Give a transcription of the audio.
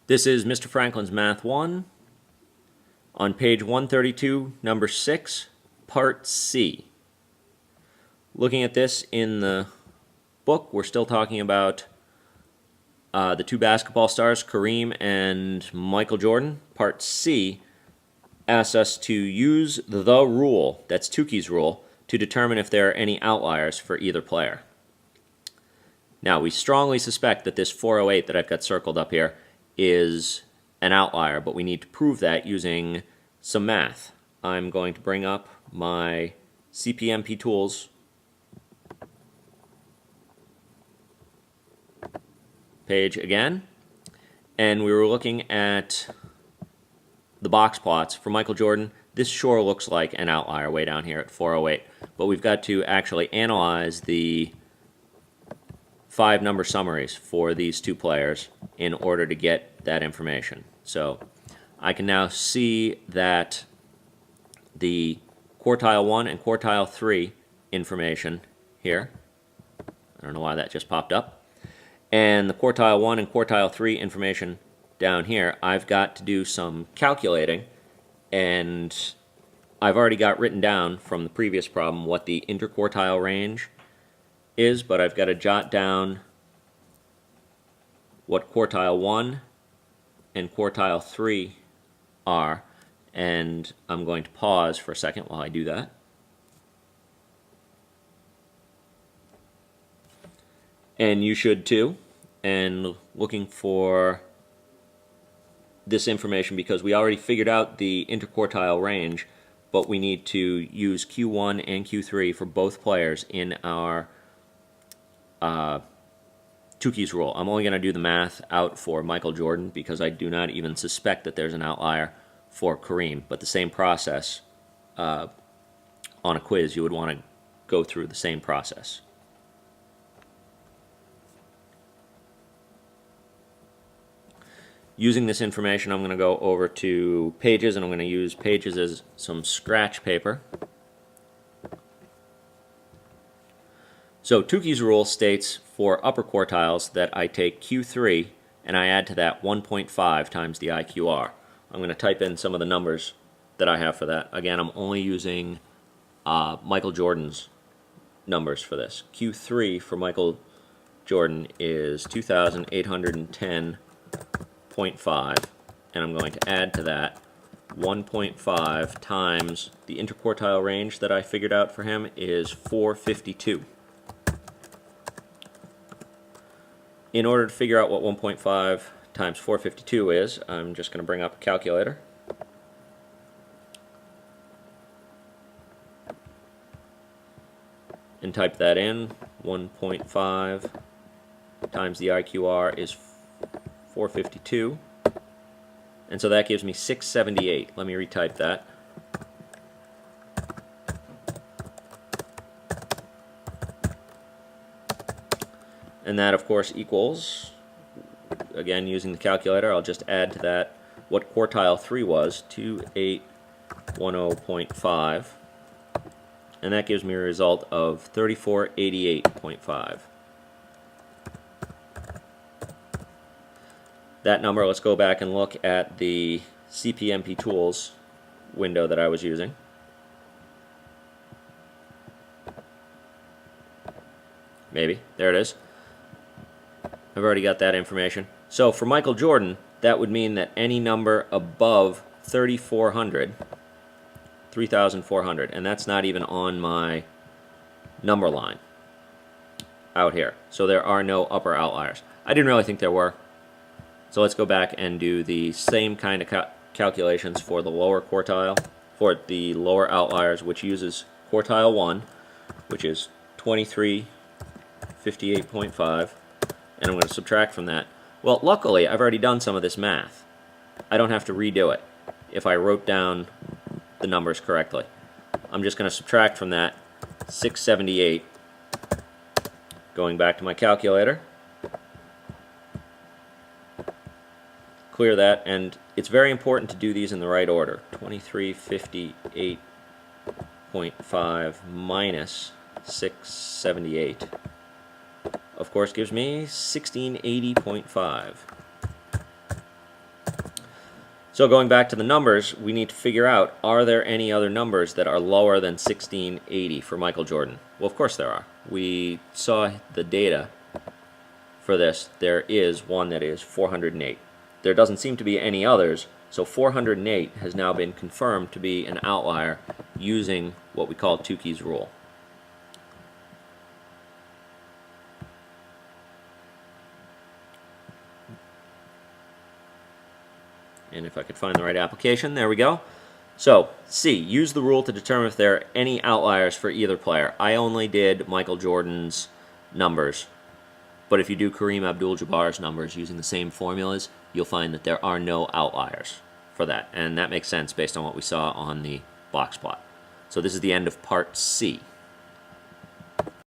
This is Mr. Franklin's Math 1 on page 132, number 6, part C. Looking at this in the book, we're still talking about the two basketball stars, Kareem and Michael Jordan. Part C asks us to use the rule, that's Tukey's rule, to determine if there are any outliers for either player. Now, we strongly suspect that this 408 that I've got circled up here is an outlier, but we need to prove that using some math. I'm going to bring up my CPMP tools page again, and we were looking at the box plots for Michael Jordan. This sure looks like an outlier way down here at 408, but we've got to actually analyze the 5 number summaries for these two players in order to get that information. So I can now see that the quartile 1 and quartile 3 information here, I don't know why that just popped up, and the quartile 1 and quartile 3 information down here, I've got to do some calculating, and I've already got written down from the previous problem what the interquartile range is, but I've got to jot down what quartile 1 and quartile 3 are, and I'm going to pause for a second while I do that. And you should too, and looking for this information because we already figured out the interquartile range, but we need to use Q1 and Q3 for both players in our Tukey's rule. I'm only going to do the math out for Michael Jordan because I do not even suspect that there's an outlier for Kareem, but the same process on a quiz, you would want to go through the same process. Using this information, I'm going to go over to Pages, and I'm going to use Pages as some scratch paper. So Tukey's rule states for upper quartiles that I take Q3 and I add to that 1.5 times the IQR. I'm going to type in some of the numbers that I have for that. Again, I'm only using Michael Jordan's numbers for this. Q3 for Michael Jordan is 2,810.5, and I'm going to add to that 1.5 times the interquartile range that I figured out for him is 452. In order to figure out what 1.5 times 452 is, I'm just going to bring up a calculator. And type that in. 1.5 times the IQR is 452. And so that gives me 678. Let me retype that. And that, of course, equals, again, using the calculator, I'll just add to that what quartile 3 was, 2810.5. And that gives me a result of 3488.5. That number, let's go back and look at the CPMP tools window that I was using. Maybe. There it is. I've already got that information. So for Michael Jordan, that would mean that any number above 3,400, and that's not even on my number line out here. So there are no upper outliers. I didn't really think there were. So let's go back and do the same kind of calculations for the lower quartile, for the lower outliers, which uses quartile 1, which is 2358.5. And I'm going to subtract from that. Well, luckily, I've already done some of this math. I don't have to redo it if I wrote down the numbers correctly. I'm just going to subtract from that 678, going back to my calculator. Clear that, and it's very important to do these in the right order. 2358.5 minus 678. Of course, gives me 1680.5. So going back to the numbers, we need to figure out, are there any other numbers that are lower than 1680 for Michael Jordan? Well, of course there are. We saw the data for this. There is one that is 408. There doesn't seem to be any others, so 408 has now been confirmed to be an outlier using what we call Tukey's rule. And if I could find the right application, there we go. So, C, use the rule to determine if there are any outliers for either player. I only did Michael Jordan's numbers, but if you do Kareem Abdul-Jabbar's numbers using the same formulas, you'll find that there are no outliers for that. And that makes sense based on what we saw on the box plot. So this is the end of part C.